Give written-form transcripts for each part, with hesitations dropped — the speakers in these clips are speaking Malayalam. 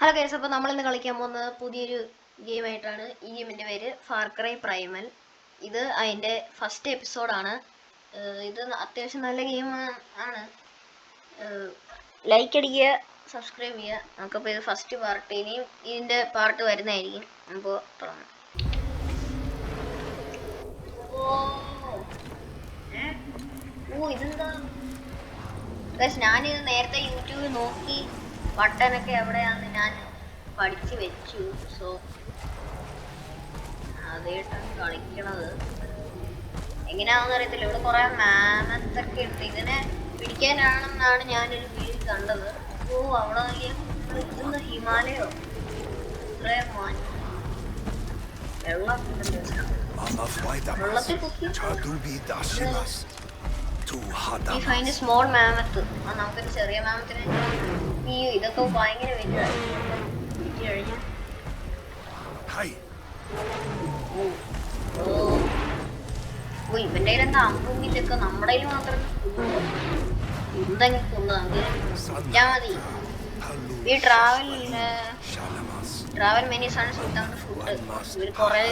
ഹലോ ഗൈസ്, അപ്പോൾ നമ്മളിന്ന് കളിക്കാൻ പോകുന്നത് പുതിയൊരു ഗെയിമായിട്ടാണ്. ഈ ഗെയിമിൻ്റെ പേര് ഫാർ ക്രൈ പ്രൈമൽ. ഇത് അതിൻ്റെ ഫസ്റ്റ് എപ്പിസോഡാണ്. ഇത് അത്യാവശ്യം നല്ല ഗെയിം ആണ്. ലൈക്ക് അടിക്കുക, സബ്സ്ക്രൈബ് ചെയ്യുക. നമുക്കപ്പോൾ ഇത് ഫസ്റ്റ് പാർട്ട്, ഇനിയും ഇതിൻ്റെ പാർട്ട് വരുന്നതായിരിക്കും. അപ്പോൾ തുടങ്ങാം. ഇതെന്താ ഗൈസ്, ഞാനിത് നേരത്തെ യൂട്യൂബിൽ നോക്കി ബട്ടനൊക്കെ എവിടെയാണെന്ന് ഞാൻ പഠിച്ചു വെച്ചു. സോ അതേട്ടാണ് കളിക്കണത്. എങ്ങനെയാണെന്ന് അറിയത്തില്ല. ഇവിടെ കുറെ മാമത്തൊക്കെ ഉണ്ട്. ഇതിനെ പിടിക്കാനാണെന്നാണ് ഞാനൊരു വീഡിയോ കണ്ടത്. അവിടെ വലിയ ഇതൊന്ന് ഹിമാലയോ ഇത്രയും വെള്ളത്തിൽ ഈ ഫൈൻഡ് സ്മോൾ മാമത്ത്. നമുക്കൊരു ചെറിയ മാമത്തിന് ഇതൊക്കെ ഭയങ്കര വലുതായി. ഇവന്റെ കയ്യിൽ എന്താ അമ്പൂങ്ങിട്ടൊക്കെ നമ്മുടെ കയ്യിൽ മാത്രം എന്തെങ്കിലും മതി. ഈ travel many sons without food. ഇവർ കുറെ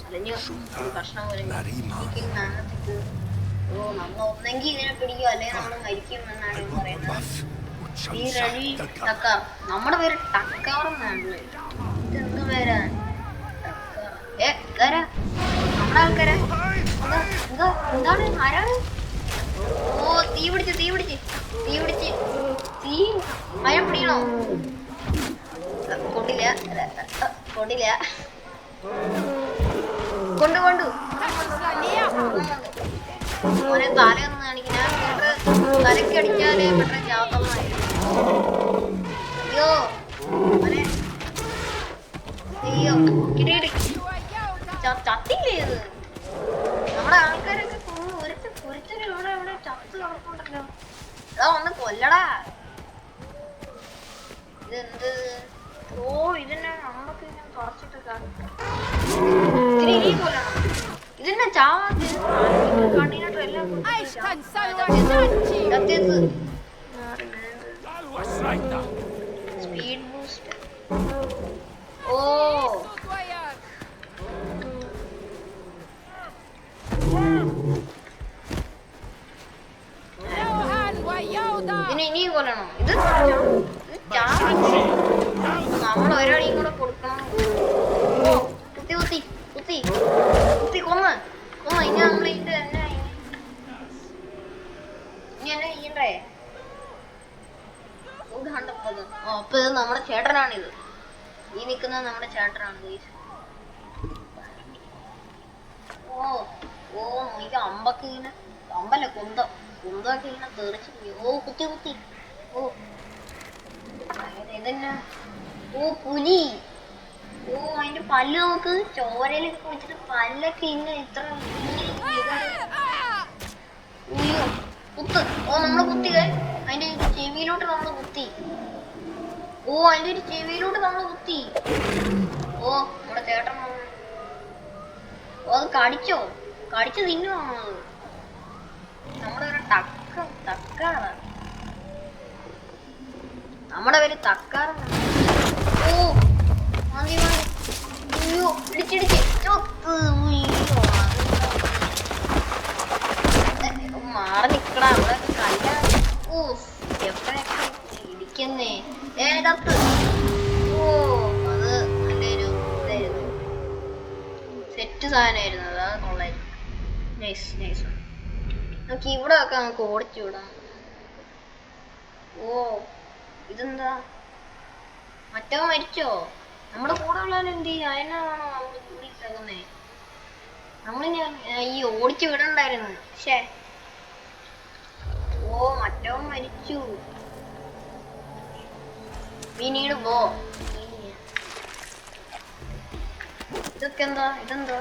അലഞ്ഞു ഭക്ഷണം മാമത്തിക്ക്. നമ്മൾ ഒന്നെങ്കിൽ ഇതിനെ പിടിക്കും, അല്ലെങ്കിൽ നമ്മൾ മരിക്കും എന്നാണ് പറയുന്നത്. ഈ റഴി ടക്കാർ. നമ്മുടെ പേര് ടക്കാർ എന്നാണ്. ഇതെന്ത് പേരാ? നമ്മുടെ ആൾക്കാരാ? എന്താണ്? ആരാണ്? തീ പിടിച്ച് മരം പിടിക്കണോ? കൊണ്ടില്ല കൊണ്ടു മോനെ തലയൊന്നും കാണിക്കും. ഞാൻ തലക്ക് അടിച്ചാലേ പെട്ടെന്ന് ചാത്തമായിരുന്നു. അയ്യോ ചത്തില്ലേ ഇത്? നമ്മുടെ ആൾക്കാരൊക്കെ ഒരുത്തരും ഇവിടെ ചത്ത് കിടപ്പുണ്ടല്ലോ. എടാ ഒന്ന് കൊല്ലടാ. ഇതെന്ത്? ഇതിനെ നമ്മളൊക്കെ ഇങ്ങനെ തുറച്ചിട്ട് ഇതിനെ കൊല്ലണം. ഇതിനെ ചാവാത് കണ്ടിട്ട് എല്ലാം സ്പീഡ് ബൂസ്റ്റ്. ഇതിനെ ഇനിയും കൊല്ലണം. ഇത് നമ്മൾ ഒരാളെയും കൂടെ കൊടുക്കണം. കുത്തി കൊന്ന് ഇനി നമ്മൾ ഇത് ഇനി ചെയ്യണ്ടേ? അപ്പൊ ഇത് നമ്മുടെ ചേട്ടനാണിത്. ഈ നിക്കുന്നത് നമ്മുടെ ചേട്ടനാണ്. ഇത് അമ്പൊക്കെ ഇങ്ങനെ അമ്പല്ല കുന്തൊക്കെ ഇങ്ങനെ തെറിച്ച് കുത്തി. ഇതന്നെ പുലി. അതിന്റെ പല്ല് നോക്ക്. ചോരയിലൊക്കെ കുടിച്ചിട്ട് പല്ലൊക്കെ ഇങ്ങനെ ഇത്ര കുത്ത്. നമ്മള് കുത്തി. അതിന്റെ ചെവിയിലോട്ട് നമ്മള് കുത്തി. അതിന്റെ ഒരു ചെവിയിലോട്ട് നമ്മള് കുത്തി. നമ്മുടെ ചേട്ടൻ അത് കടിച്ചു തിന്നുവാണോ? നമ്മുടെ ഒരു തക്കാറാണ്. നമ്മുടെ പേര് തക്കാറാണ്. മാറി നിക്കടാ. അവിടെ കല്ല എപ്പോഴൊക്കെ ഇടിക്കുന്നേ. അത് നല്ലൊരു ഇതായിരുന്നു. സെറ്റ് സാധനമായിരുന്നു. അതാണ് കൊള്ളായിരുന്നു. നൈസ്. നമുക്ക് ഇവിടെ ഒക്കെ നമുക്ക് ഓടിച്ചു വിടാം. ഇതെന്താ? മറ്റോ മരിച്ചോ? നമ്മുടെ കൂടെ ഉള്ളവൻ എന്ത് ചെയ്യും? അതിനാണോ നമ്മൾ കൂടിയിട്ടേക്കുന്നേ? നമ്മളിനി ഈ ഓടിച്ചു വിടണ്ടായിരുന്നു. മറ്റോ മരിച്ചു. പിന്നീട് ഇതെന്താ?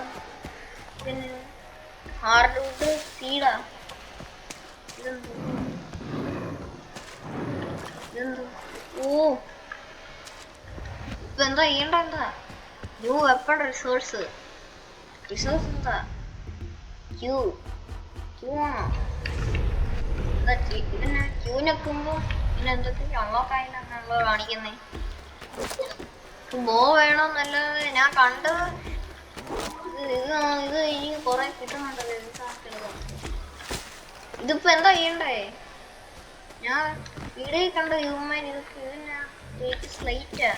ഹാർഡ്വുഡ് സീഡാ. ഇതെന്താ? ഇപ്പൊ എന്താ ചെയ്യണ്ട? ന്യൂ വെപ്പൺ റിസോഴ്സ് എന്താ? ക്യൂ ആണോ? ഇതിനെ ക്യൂ നിൽക്കുമ്പോ പിന്നെ എന്തൊക്കെ അൺലോക്ക് ആയിട്ടാണല്ലോ കാണിക്കുന്നേ. ബോ വേണമെന്നല്ലാതെ ഞാൻ കണ്ടത് ഇത് ഇനി കൊറേ കിട്ടുന്നുണ്ടല്ലോ. ഇതിപ്പോ എന്താ ചെയ്യണ്ടേ? ഞാൻ വീഡിയോ കണ്ട ഹ്യൂമൻ ഇതൊക്കെ ഇതിനാ സ്ലൈറ്റാ.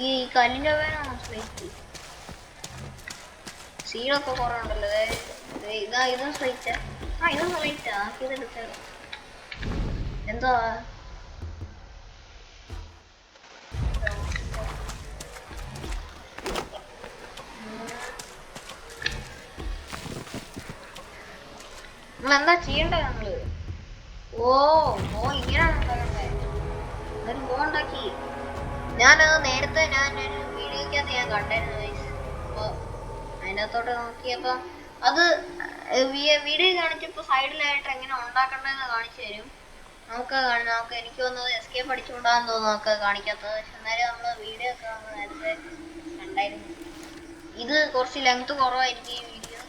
ഈ കല്ലിന്റെ വേണോ സ്ലൈറ്റ്? സീഡൊക്കെ കുറെ ഉണ്ടല്ലോ. ഇതും സ്ലൈറ്റാ. ഇതും സ്ലൈറ്റാ. ഇതെടുത്ത എന്താ നമ്മളെന്താ ചെയ്യണ്ടേ നമ്മള്? ഓ ഇങ്ങനെയാണ് ഉണ്ടാക്കണ്ടേ? ഒരു ബോ ഉണ്ടാക്കി. ഞാനത് നേരത്തെ ഞാനൊരു വീഡിയോക്കകത്ത് ഞാൻ കണ്ടായിരുന്നു. അപ്പൊ അതിനകത്തോട്ട് നോക്കിയപ്പോ അത് വീഡിയോ കാണിച്ചപ്പോ സൈഡിലായിട്ട് എങ്ങനെ ഉണ്ടാക്കണ്ടെന്ന് കാണിച്ചു തരും. നമുക്ക് എനിക്ക് തോന്നുന്നത് എസ്കേപ്പ് അടിച്ചുകൊണ്ടാന്ന് തോന്നുന്നു നമുക്ക് കാണിക്കാത്തത്. പക്ഷെ എന്നാലും നമ്മള് വീഡിയോ ഒക്കെ നേരത്തെ കണ്ടായിരുന്നു. ഇത് കുറച്ച് ലെങ്ത് കുറവായിരിക്കും ഈ video.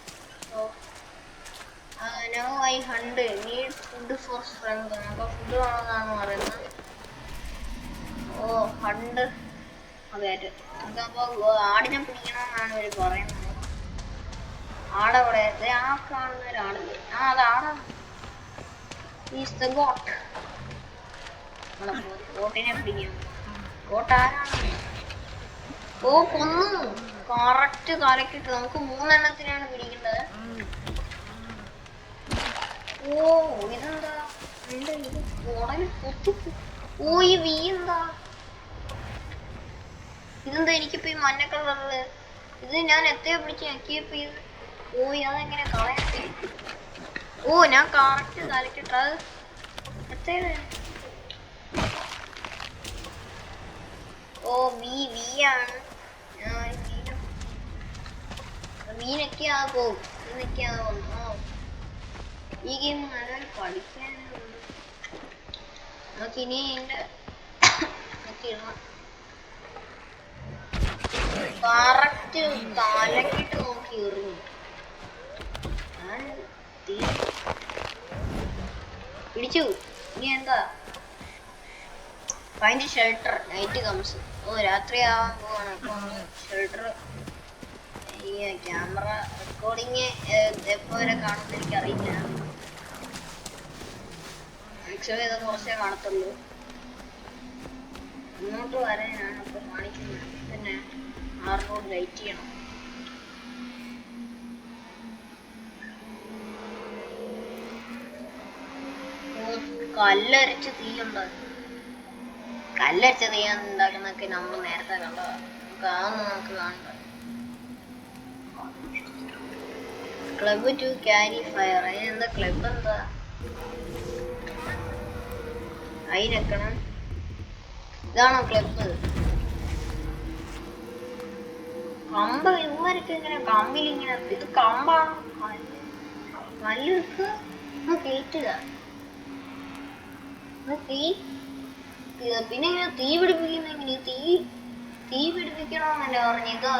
Now I hunt. Need food for strength. നമുക്ക് ഫുഡ് വേണമെന്നാണ് പറയുന്നത്. ഹണ്ട് അതെ. നമുക്കപ്പോ ആടിനെ പിടിക്കണമെന്നാണ് ഇവര് പറയുന്നത്. ആടവിടെ ആ കാണുന്ന ഒരാടുണ്ട്. അത് ആടാണ്. Is the goat. ഗോട്ടിനെ പിടിക്കണം. ഗോട്ട് ആരാണ്? കൊന്നു. കറക്റ്റ് കലക്കിട്ട് നമുക്ക് 3 എണ്ണത്തിനാണ് പിടിക്കേണ്ടത്. ഇതെന്താ? ഈ വീ എന്താ? ഇതെന്താ എനിക്കിപ്പോ ഈ മഞ്ഞ കളറില്? ഇത് ഞാൻ എത്രയോ പിടിച്ച് ഞെക്കിയപ്പോ ഇത് അതെങ്ങനെ കളയണ്ടേ? ഞാൻ കറക്റ്റ് കലക്കിട്ട് അത് എത്ര വീയാണ്. വീനൊക്കെയാ പോകും. വീനൊക്കെയാ ഈ ഗെയിം നല്ലൊരു പഠിക്കാനുണ്ട്. നമുക്കിനി കറക്റ്റ് തലക്കിട്ട് നോക്കി എറിഞ്ഞു. പിടിച്ചു. ഇനി എന്താ? Find shelter. Night comes. രാത്രി ആവാൻ പോവാണ്. അപ്പൊ ഷെൽട്ടർ ഈ ക്യാമറ റെക്കോർഡിങ് എപ്പോ വരെ കാണുമെന്ന് എനിക്കറിയില്ല. ആക്ച്വലി ഇത് കുറച്ചേ കാണത്തുള്ളൂ. ഇങ്ങോട്ട് വരാനാണ് ഇപ്പൊ കാണിക്കുന്നത്. പിന്നെ ആർക്കോട് വെയിറ്റ് ചെയ്യണം. കല്ലരച്ച് തീയുണ്ടാക്കും. കല്ലരച്ച തീ ഉണ്ടാക്കുന്നൊക്കെ നമ്മൾ നേരത്തെ കണ്ടതാണ്. നമുക്ക് കാണണ്ട. Club to carry fire. അതിനെന്താ ക്ലബ്? എന്താ അതിനെക്കണം? ഇതാണോ ക്ലബ്? കമ്പ് ഇവരൊക്കെ ഇങ്ങനെ കമ്പിലിങ്ങനെ. ഇത് കമ്പാണ്. കല്ല് കേറ്റുക. പിന്നെ ഇങ്ങനെ തീ പിടിപ്പിക്കുന്ന എങ്ങനെ? തീ പിടിപ്പിക്കണമെന്നല്ലേ പറഞ്ഞു. ഇത്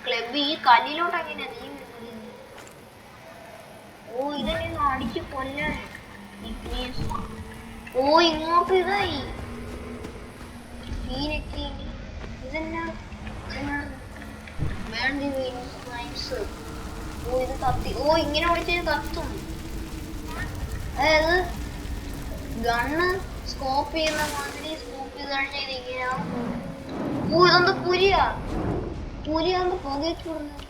ക്ലബ് ഈ കല്ലിലോട്ട് എങ്ങനെയാ തീ പിടിപ്പിക്കുന്നത്? ഇതെന്നെ അടിച്ച് കൊല്ലാൻ. ഇങ്ങോട്ട് ഇതായി. ഇതെന്നാ ഇത് കത്തി. ഇങ്ങനെ ഓടിച്ച് കത്തും. അതായത് ഗണ്ണ് സ്കോപ്പ് ചെയ്യുന്ന മാതിരി സ്കോപ്പ് ചെയ്ത് കഴിഞ്ഞാൽ ഇങ്ങനെയാണ്. ഇതെന്താ പുലിയാ? പുലിയാകുമ്പോ പുകയ്ക്ക് വിടുന്നത്.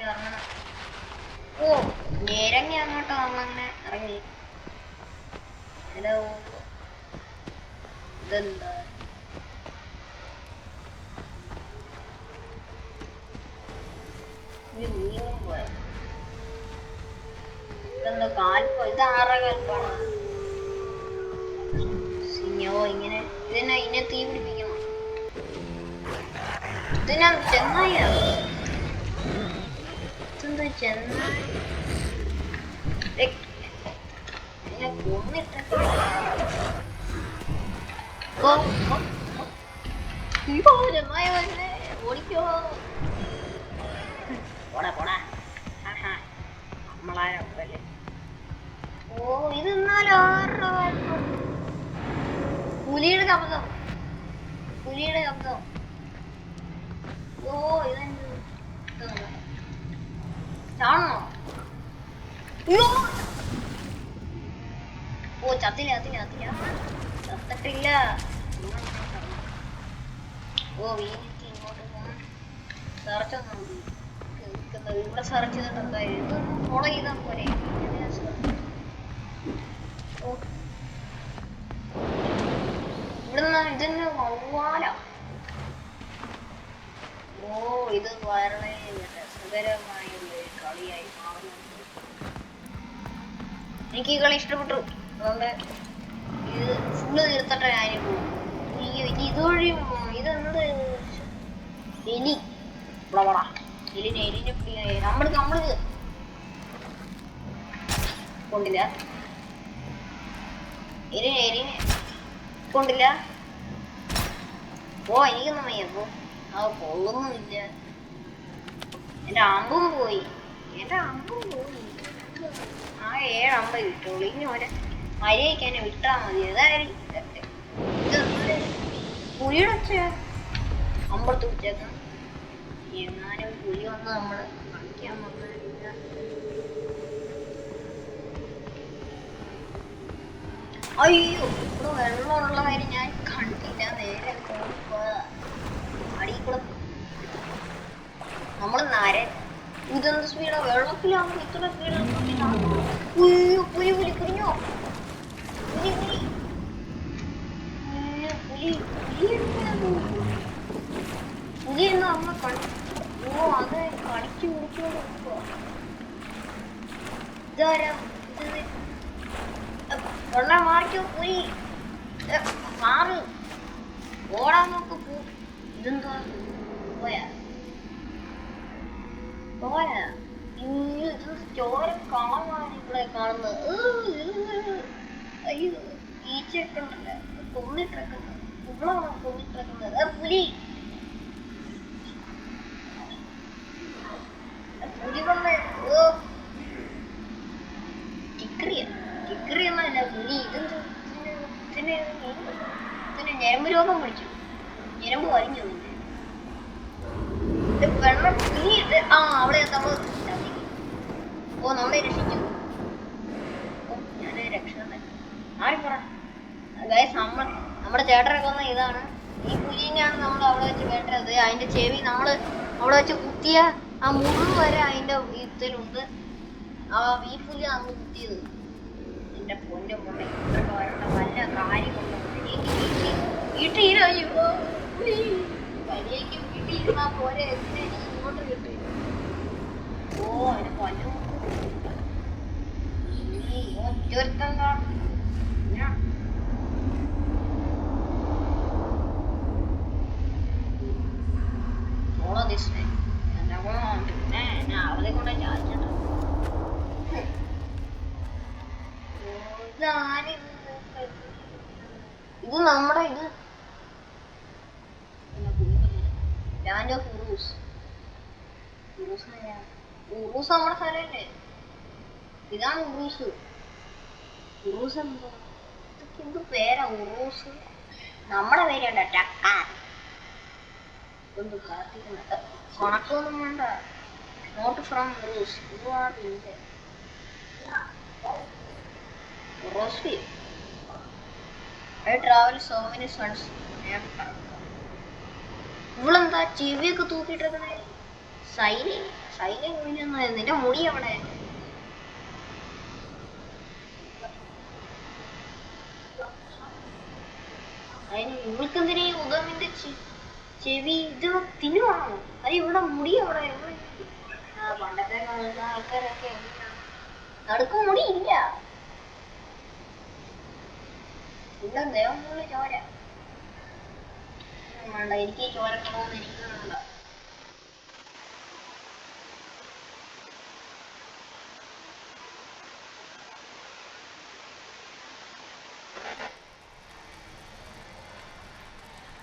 ഇറങ്ങണം. നേരങ്ങി അങ്ങോട്ടോ നമ്മളങ്ങനെ ഇറങ്ങി. ഇതെന്താ? ഇതെന്താ കാൽപ്പോ? ഇത് 6 കാൽപ്പാണ്. ഇങ്ങനെ ഇതിനെ തീ പിടിപ്പിക്കണം. ഇതിനാ ചെന്നായ. ഇതെന്താ ചെന്നായ? കൊന്നിട്ട് ഓടിക്കോ. പോടാ നമ്മളാരല്ലേ. ഓ ഇത് എന്നാലും പുലിയുടെ ശബ്ദം. ഓ ഇതെന്ത് ചാണോ? ഓ ചത്തില്ല. ചത്തിട്ടില്ല. ഓ വീണിട്ട് ഇങ്ങോട്ട് സെർച്ചൊന്നും ഇവിടെ സെർച്ച് ചെയ്തിട്ട് എന്തായാലും ഇതൊന്ന് ഫോളോ ചെയ്താൽ പോരെ. ഇവിടുന്ന് ഇതിന് വവ്വാല. ഓ ഇത് വളരെ രസകരമായുള്ള കളിയായി മാറുന്നുണ്ട്. എനിക്ക് ഈ കളി ഇഷ്ടപ്പെട്ടു. അതുകൊണ്ട് ഇത് ഫുള്ള് തീർത്തിട്ട് ഞാനി പോകും. ഇനി ഇതുവഴി ഇതെന്ത് എലി എലിനെ നമ്മള് കൊണ്ടില്ല. എലിനെ കൊണ്ടില്ല. ഓ എനിക്കൊന്നും വയ്യ. അപ്പൊ അത് കൊള്ളുന്നുമില്ല. എന്റെ അമ്പും പോയി. ആ 7 അമ്പ കിട്ടുള്ളൂ. ഇനി ഒരു മര്യാദയ്ക്ക് എന്നെ വിട്ടാ മതി. ഏതായാലും പുലിയുടെ ഒച്ചയാ അമ്പലത്ത് വെച്ചേക്കാം. എങ്ങാനും പുലി വന്ന് നമ്മള് കളിക്കാൻ വന്നില്ല. അയ്യോ ഇവിടെ വെള്ളമുള്ള കാര്യം ഞാൻ കണ്ടില്ല. നേരെ അടിക്കൂടെ നമ്മള് ഇതെന്ത് സ്പീഡാ? വെള്ളത്തിലാകുമ്പോ ഇത്ര സ്പീഡ്. പുലി കുഞ്ഞോ പുലി എന്ന് അമ്മ ഓ അത് കളിച്ചു മുടിച്ചോണ്ട് ഇതാരാ? വെള്ളം മാറിക്കോ. പുലി മാറ്. ഓടാൻ നോക്ക്. ഇതെന്താ പോയാ ഇത് ചോര കളമാണ് ഇവിടെ കാണുന്നത്. അയ്യോ ഈച്ചയൊക്കെ ഉണ്ടല്ലേ കൊന്നിട്ടിരിക്കുന്നത്. ഇവളാണോ കൊന്നിട്ടിരിക്കുന്നത്? പുലി വന്ന് ടിക്കറി എന്നല്ല പുലി. ഇതിന് ഞരമ്പ് രോഗം പിടിച്ചു. ഞരമ്പ് വലിഞ്ഞു. വെള്ളം പുലി അവിടെ നമ്മള് ഓ നമ്മളെ രക്ഷിച്ചു. ഞാനൊരു രക്ഷകൻ. ആരും പറ നമ്മുടെ ചേട്ടനൊക്കെ വന്ന ഇതാണ്. ഈ പുലിനെയാണ് നമ്മൾ അവിടെ വെച്ച് വേണ്ടത്. അതിന്റെ ചെവി നമ്മള് അവിടെ വെച്ച് കുത്തിയ ആ മുറിവ് വരെ അതിന്റെ ഇതിലുണ്ട്. ഈ പുലി നമ്മൾ കുത്തിയത്. എന്റെ പൊന്നെ മുന്നേ ഇതൊക്കെ വരേണ്ട വല്ല കാര്യമുണ്ടോ? വലിയേക്ക് വീട്ടിലിരുന്നാ പോരെ. എന്തിനാ എനിക്ക് ഇങ്ങോട്ട് കിട്ടി? ഓ അതിന് കൊല്ലം ഒറ്റൊരുത്തം കാണും. പിന്നെ ഞാൻ അവരെ കൊണ്ട് ചാച്ചിട്ടുണ്ട്. ഇത് നമ്മുടെ ലാൻഡ് ഓഫ് ഉറൂസ് നമ്മുടെ സ്ഥലമല്ലേ? ഇതാണ് ഉറൂസ്. എന്താ ഇതൊക്കെ എന്ത് പേരാ? ഉറൂസ് നമ്മുടെ പേരല്ല. ടക്കാൻ ഒന്ന് പ്രാർത്ഥിക്കുന്നുണ്ട്. കണക്കൊന്നും വേണ്ട. നോട്ട് ഫ്രം ഉറൂസ്. I travel so many suns. ഇവളെന്താ ചെവിയൊക്കെ തൂക്കിട്ടിരിക്കണേ? നിന്റെ മുടി അവിടെ. അതിന് ഇവൾക്കെന്തിനാ ഉദമിന്റെ ചെവി? ഇത് തിന്നുവാണോ? അത് ഇവിടെ മുടി അവിടെ. പണ്ടത്തെ ആൾക്കാരൊക്കെ നടുക്ക് മുടി ഇല്ല. ഇവിടെ ദേവമുള്ള ചോര വേണ്ട. എനിക്ക് ചോരക്കണമെന്ന് എനിക്ക് വേണ്ട.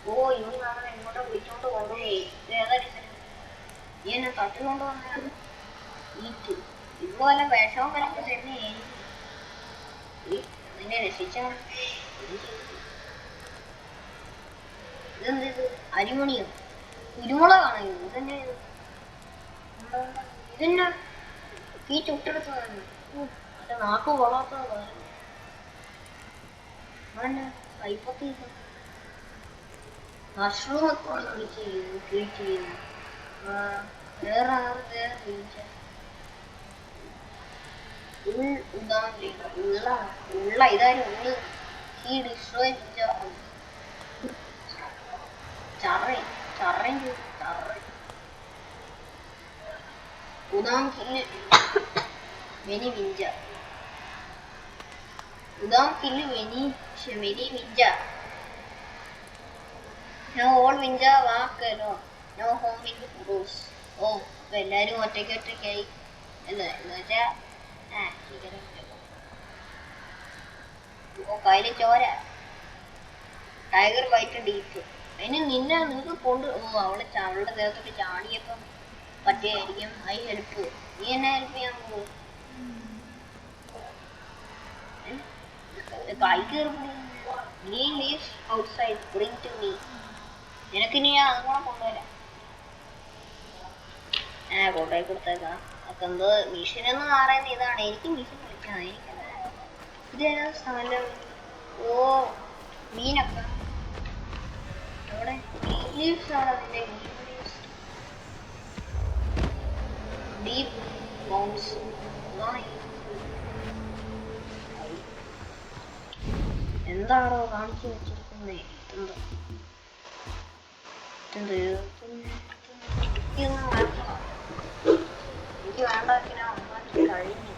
ഓ ഇവൻ നമ്മളെ എങ്ങോട്ടോ വിളിച്ചോണ്ട് കൊണ്ടുപോയി. ഈ എന്നെ തട്ടിക്കൊണ്ട് വന്നാണ്. ഇതുപോലെ വിഷവും കലക്കി തന്നെ. നിന്നെ രക്ഷിച്ച ഇതെന്ത് ഇത് അരിമണിയോ കുരുമുളകാണോ ഇത് ഇതന്നെ ഇതെന്നാ ഈ ചുട്ടെടുത്തതാണ് മറ്റേ നാക്ക് കൊള്ളാത്തത് അതന്നെ കൈപ്പത്തി മഷ്റൂം ഒക്കെ ട്രീറ്റ് ചെയ്യുന്നു വേറെ ഉള്ള ഇതായാലും ഉള്ളു ഈ ഡിസ്ട്രോയ് ചറയും ഉദാം കില്ല് വെനി വിഞ്ച ഉദാം കില്ല് വെനി വിഞ്ച നോ ഓൾ വിഞ്ച വാക്കല്ലോ നോ ഹോം ഇൻ റൂസ് ഓ അപ്പൊ എല്ലാരും ഒറ്റയ്ക്കായി അല്ലേ എന്ന് വെച്ചാ കയ്യില് ചോര ടൈഗർ ബൈറ്റ് ഡീപ്പ് അതിന് നിനക്ക് കൊണ്ട് അവളുടെ ദേഹത്തോട്ട് ചാടിയപ്പം പറ്റിയായിരിക്കും ഐ ഹെൽപ്പ് നീ എന്നെ ഹെൽപ്പ് ചെയ്യാൻ പോകും കൈ കയറി green leaves outside bring to me നിനക്കിനി ഞാൻ അതുകൂടെ കൊണ്ടുവരാം കൊണ്ടുപോയി കൊടുത്തേക്കാം അപ്പൊ എന്തോ മിഷൻ എന്ന് പറയുന്ന ഇതാണ് എനിക്ക് മിഷൻ വിളിക്കാം എനിക്ക് ഇത് സ്ഥലം ഓ മീനൊക്കെ അവിടെ ലീവ്സ് ആണ് അതിന്റെ ഡീപ് ബൗൺസ് എന്താണോ കാണിച്ചു വെച്ചിരിക്കുന്നേ എനിക്ക് വേണ്ട കഴിഞ്ഞു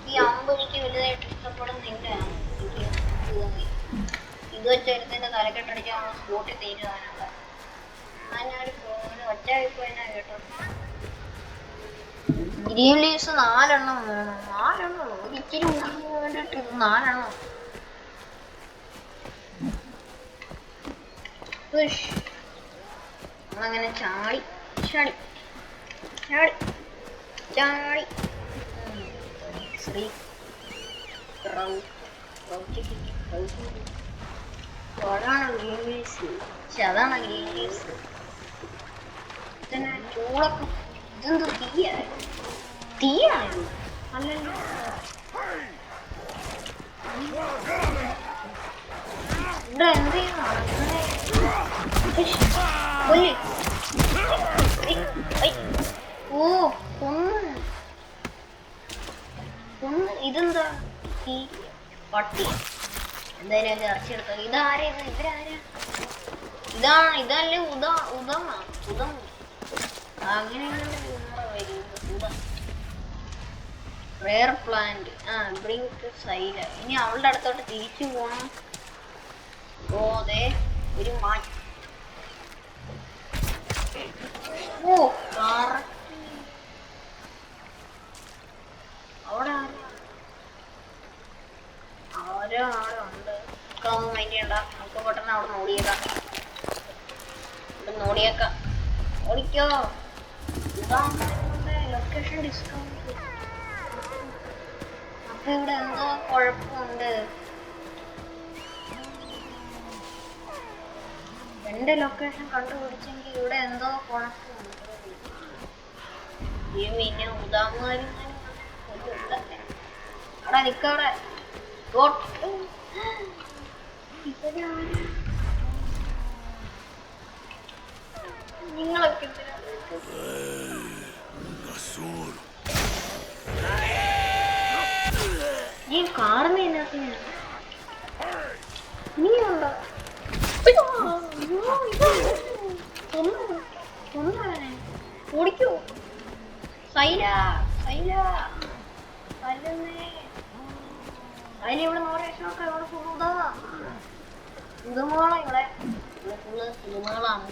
ഈ അമ്പ് എനിക്ക് വലുതായിട്ട് ഇഷ്ടപ്പെടുന്നില്ല ഇത് വെച്ചെടുത്തിന്റെ തലക്കെട്ടടിക്കാൻ സ്പോട്ടിൽ തീരുവാനുള്ള ഞാനൊരു ഒറ്റ പോയിനാ കേട്ടോ ഗ്രീൻ ലീവ്സ് 4 എണ്ണം വേണം 4 എണ്ണം ഒരു ഇച്ചിരി മുറിന് വേണ്ടിട്ട് ഇത് 4 എണ്ണം നമ്മളങ്ങനെ ചാടി ശ്രീ അതാണ് ഗ്രീൻ ലീവ്സ് അതാണ് ഗ്രീൻ ലീവ്സ് ചൂളൊക്കെ ഇതെന്തോ തീയാണ് അല്ലല്ലോ ഇവിടെ എന്ത് ഓ കൊന്ന് ഇതെന്താ ഈ പട്ടി എന്തായാലും ഇറച്ചെടുത്ത ഇതാരാ ഇവരാരാ ഇതല്ലേ ഉദം അങ്ങനെ rare plant bring to Saila ഇനി അവളുടെ അടുത്തോട്ട് തിരിച്ചു പോണം ഓ അതെ ഒരു ഓ അവിടെ ഓരോ ആളുണ്ട് നമുക്കൊന്നും വേണ്ടിയണ്ട നമുക്ക് പെട്ടെന്ന് അവിടെ ഓടിയേക്കാം ഓടിക്കോ ലൊക്കേഷൻ ഡിസ്കൗണ്ട് അപ്പൊ ഇവിടെ എന്തോ കുഴപ്പമുണ്ട് എന്റെ ലൊക്കേഷൻ കണ്ടുപിടിച്ചെങ്കിൽ ഇവിടെ എന്തോ കുഴപ്പമുണ്ട് ഈ പിന്നെ ഉദാഹരണം അവിടെ നിക്കവിടെ നിങ്ങളൊക്കെ ഈ കാറിന് എന്നാത്തിന് നീ ഉണ്ടോ ഓടിക്കോ സൈല അതിലിവിടെ 100 ലക്ഷമൊക്കെ ഇവിടെ പുതുമോളാണ് ഇവിടെ ഫുള്ള് പുതുമകളാണ്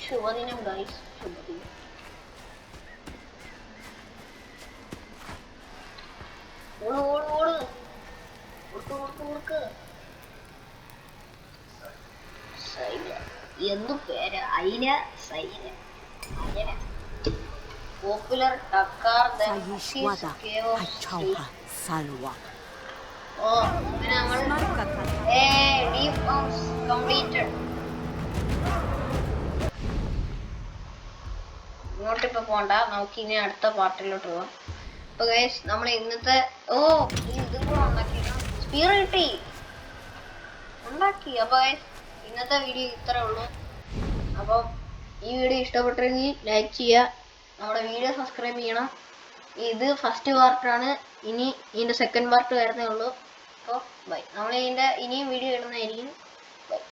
ശുഭദിനം ഗൈസ് ശുഭദിനം എന്തു പേര് അയില സൈല പോപ്പുലർ ഡക്കാർ ദെൻ Sayishwada Achauha Salwa. ഓ അങ്ങനെ നമ്മൾ ഡീപ് കംപ്ലീറ്റഡ്. ഇങ്ങോട്ടിപ്പോ പോണ്ട, നമുക്ക് ഇനി അടുത്ത പാർട്ടിലോട്ട് പോവാം. അപ്പൊ ഗൈസ് നമ്മൾ ഇന്നത്തെ ഇതും കൂടെ സ്പീർ കിട്ടി ഉണ്ടാക്കി. അപ്പൊ ഗൈസ് ഇന്നത്തെ വീഡിയോ ഇത്രേ ഉള്ളൂ. അപ്പോൾ ഈ വീഡിയോ ഇഷ്ടപ്പെട്ടെങ്കിൽ ലൈക്ക് ചെയ്യുക, നമ്മുടെ വീഡിയോ സബ്സ്ക്രൈബ് ചെയ്യണം. ഇത് ഫസ്റ്റ് പാർട്ടാണ്, ഇനി ഇതിൻ്റെ സെക്കൻഡ് പാർട്ട് വരുന്നേ ഉള്ളൂ. അപ്പോൾ ബൈ. നമ്മൾ ഇതിൻ്റെ ഇനിയും വീഡിയോ ഇടുന്നതായിരിക്കും.